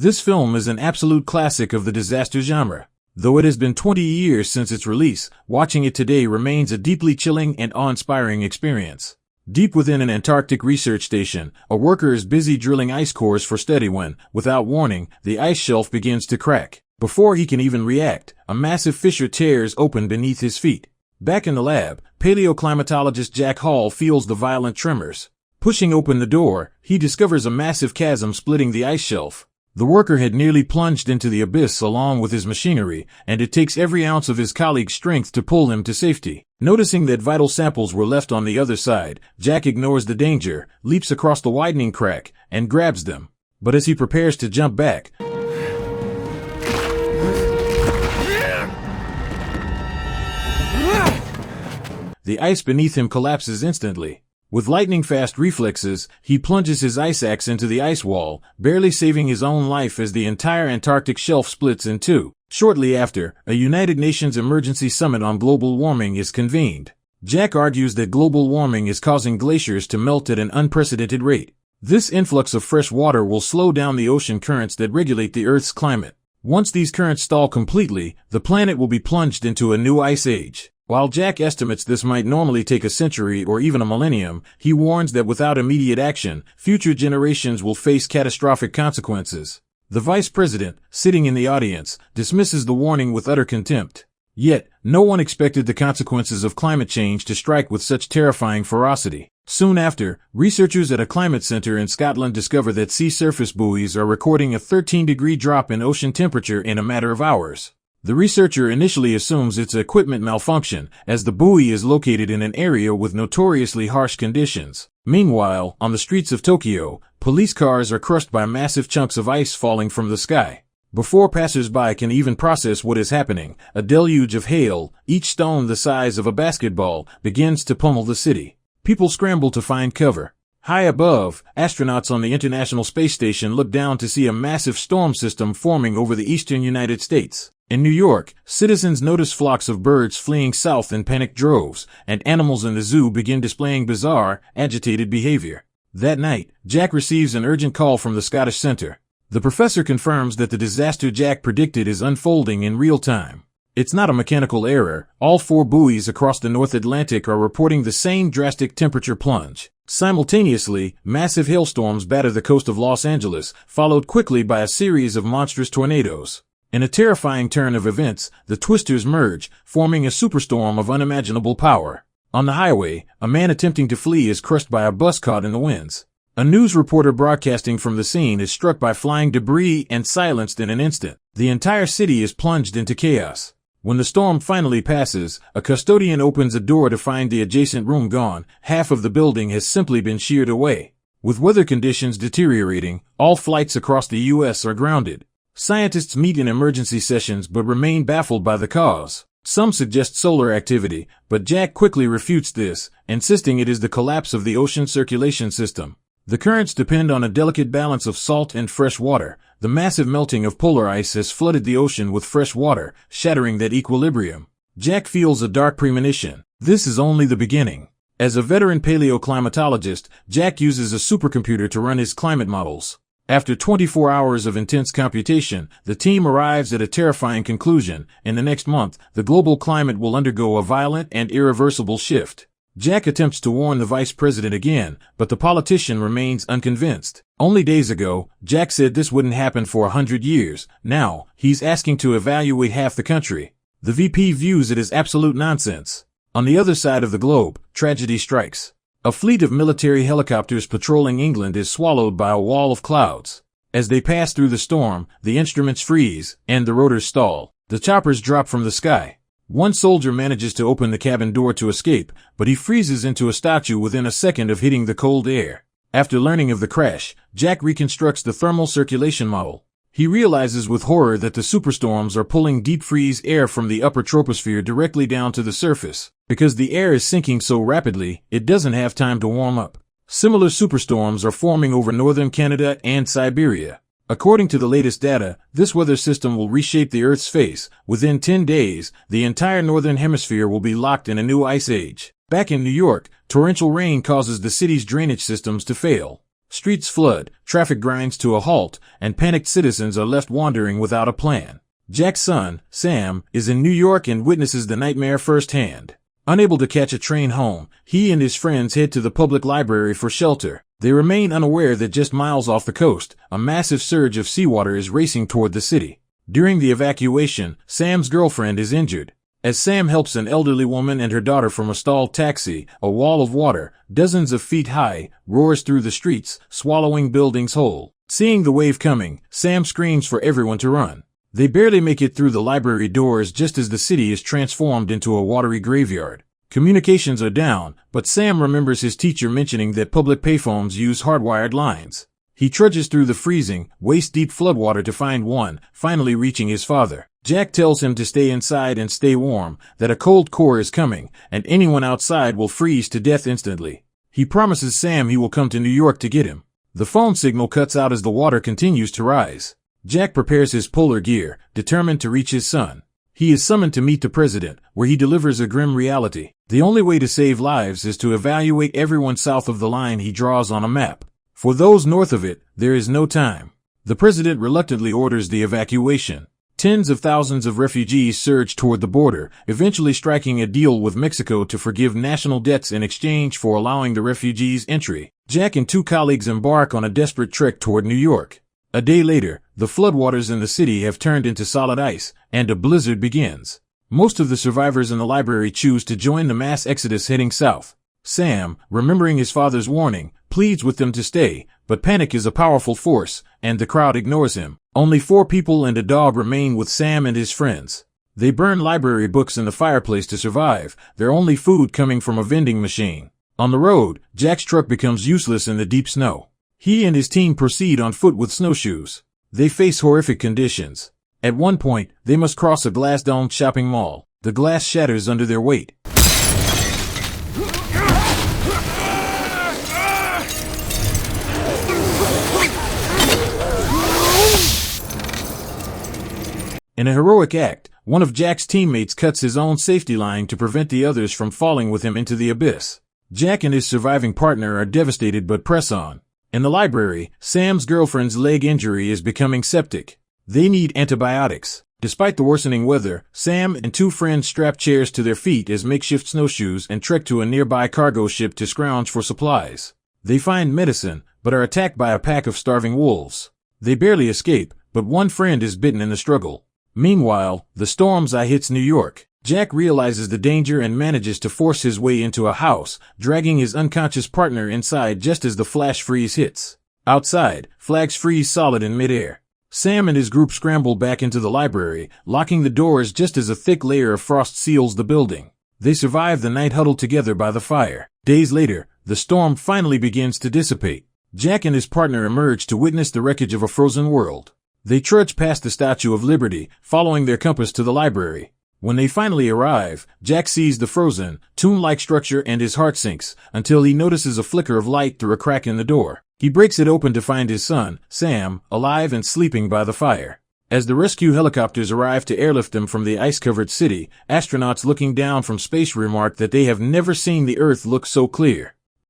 This film is an absolute classic of the disaster genre. Though it has been 20 years since its release, watching it today remains a deeply chilling and awe-inspiring experience. Deep within an Antarctic research station, a worker is busy drilling ice cores for study when, without warning, the ice shelf begins to crack. Before he can even react, a massive fissure tears open beneath his feet. Back in the lab, paleoclimatologist Jack Hall feels the violent tremors. Pushing open the door, he discovers a massive chasm splitting the ice shelf. The worker had nearly plunged into the abyss along with his machinery, and it takes every ounce of his colleague's strength to pull him to safety. Noticing that vital samples were left on the other side, Jack ignores the danger, leaps across the widening crack, and grabs them. But as he prepares to jump back, the ice beneath him collapses instantly. With lightning-fast reflexes, he plunges his ice axe into the ice wall, barely saving his own life as the entire Antarctic shelf splits in two. Shortly after, a United Nations Emergency Summit on Global Warming is convened. Jack argues that global warming is causing glaciers to melt at an unprecedented rate. This influx of fresh water will slow down the ocean currents that regulate the Earth's climate. Once these currents stall completely, the planet will be plunged into a new ice age. While Jack estimates this might normally take a century or even a millennium, he warns that without immediate action, future generations will face catastrophic consequences. The vice president, sitting in the audience, dismisses the warning with utter contempt. Yet, no one expected the consequences of climate change to strike with such terrifying ferocity. Soon after, researchers at a climate center in Scotland discover that sea surface buoys are recording a 13-degree drop in ocean temperature in a matter of hours. The researcher initially assumes it's equipment malfunction, as the buoy is located in an area with notoriously harsh conditions. Meanwhile, on the streets of Tokyo, police cars are crushed by massive chunks of ice falling from the sky. Before passers-by can even process what is happening, a deluge of hail, each stone the size of a basketball, begins to pummel the city. People scramble to find cover. High above, astronauts on the International Space Station look down to see a massive storm system forming over the eastern United States. In New York, citizens notice flocks of birds fleeing south in panicked droves, and animals in the zoo begin displaying bizarre, agitated behavior. That night, Jack receives an urgent call from the Scottish Center. The professor confirms that the disaster Jack predicted is unfolding in real time. It's not a mechanical error. All 4 buoys across the North Atlantic are reporting the same drastic temperature plunge. Simultaneously, massive hailstorms batter the coast of Los Angeles, followed quickly by a series of monstrous tornadoes. In a terrifying turn of events, the twisters merge, forming a superstorm of unimaginable power. On the highway, a man attempting to flee is crushed by a bus caught in the winds. A news reporter broadcasting from the scene is struck by flying debris and silenced in an instant. The entire city is plunged into chaos. When the storm finally passes, a custodian opens a door to find the adjacent room gone. Half of the building has simply been sheared away. With weather conditions deteriorating, all flights across the U.S. are grounded. Scientists meet in emergency sessions but remain baffled by the cause. Some suggest solar activity, but Jack quickly refutes this, insisting it is the collapse of the ocean circulation system. The currents depend on a delicate balance of salt and fresh water. The massive melting of polar ice has flooded the ocean with fresh water, shattering that equilibrium. Jack feels a dark premonition. This is only the beginning. As a veteran paleoclimatologist, Jack uses a supercomputer to run his climate models. After 24 hours of intense computation, the team arrives at a terrifying conclusion. In the next month, the global climate will undergo a violent and irreversible shift. Jack attempts to warn the vice president again, but the politician remains unconvinced. Only days ago, Jack said this wouldn't happen for 100 years. Now, he's asking to evaluate half the country. The VP views it as absolute nonsense. On the other side of the globe, tragedy strikes. A fleet of military helicopters patrolling England is swallowed by a wall of clouds. As they pass through the storm, the instruments freeze, and the rotors stall. The choppers drop from the sky. One soldier manages to open the cabin door to escape, but he freezes into a statue within a second of hitting the cold air. After learning of the crash, Jack reconstructs the thermal circulation model. He realizes with horror that the superstorms are pulling deep freeze air from the upper troposphere directly down to the surface. Because the air is sinking so rapidly, it doesn't have time to warm up. Similar superstorms are forming over northern Canada and Siberia. According to the latest data, this weather system will reshape the Earth's face. Within 10 days, the entire northern hemisphere will be locked in a new ice age. Back in New York, torrential rain causes the city's drainage systems to fail. Streets flood, traffic grinds to a halt, and panicked citizens are left wandering without a plan. Jack's son, Sam, is in New York and witnesses the nightmare firsthand. Unable to catch a train home, he and his friends head to the public library for shelter. They remain unaware that just miles off the coast, a massive surge of seawater is racing toward the city. During the evacuation, Sam's girlfriend is injured. As Sam helps an elderly woman and her daughter from a stalled taxi, a wall of water, dozens of feet high, roars through the streets, swallowing buildings whole. Seeing the wave coming, Sam screams for everyone to run. They barely make it through the library doors just as the city is transformed into a watery graveyard. Communications are down, but Sam remembers his teacher mentioning that public payphones use hardwired lines. He trudges through the freezing, waist-deep floodwater to find one, finally reaching his father. Jack tells him to stay inside and stay warm, that a cold core is coming, and anyone outside will freeze to death instantly. He promises Sam he will come to New York to get him. The phone signal cuts out as the water continues to rise. Jack prepares his polar gear, determined to reach his son. He is summoned to meet the president, where he delivers a grim reality. The only way to save lives is to evaluate everyone south of the line he draws on a map. For those north of it, there is no time. The president reluctantly orders the evacuation. Tens of thousands of refugees surge toward the border, eventually striking a deal with Mexico to forgive national debts in exchange for allowing the refugees entry. Jack and two colleagues embark on a desperate trek toward New York. A day later, the floodwaters in the city have turned into solid ice, and a blizzard begins. Most of the survivors in the library choose to join the mass exodus heading south. Sam, remembering his father's warning, pleads with them to stay, but panic is a powerful force, and the crowd ignores him. Only 4 people and a dog remain with Sam and his friends. They burn library books in the fireplace to survive, their only food coming from a vending machine. On the road, Jack's truck becomes useless in the deep snow. He and his team proceed on foot with snowshoes. They face horrific conditions. At one point, they must cross a glass-domed shopping mall. The glass shatters under their weight. In a heroic act, one of Jack's teammates cuts his own safety line to prevent the others from falling with him into the abyss. Jack and his surviving partner are devastated but press on. In the library, Sam's girlfriend's leg injury is becoming septic. They need antibiotics. Despite the worsening weather, Sam and 2 friends strap chairs to their feet as makeshift snowshoes and trek to a nearby cargo ship to scrounge for supplies. They find medicine, but are attacked by a pack of starving wolves. They barely escape, but one friend is bitten in the struggle. Meanwhile, the storm's eye hits New York. Jack realizes the danger and manages to force his way into a house, dragging his unconscious partner inside just as the flash freeze hits. Outside, flags freeze solid in midair. Sam and his group scramble back into the library, locking the doors just as a thick layer of frost seals the building. They survive the night huddled together by the fire. Days later, the storm finally begins to dissipate. Jack and his partner emerge to witness the wreckage of a frozen world. They trudge past the Statue of Liberty, following their compass to the library. When they finally arrive, Jack sees the frozen, tomb-like structure and his heart sinks, until he notices a flicker of light through a crack in the door. He breaks it open to find his son, Sam, alive and sleeping by the fire. As the rescue helicopters arrive to airlift them from the ice-covered city, astronauts looking down from space remark that they have never seen the Earth look so clear.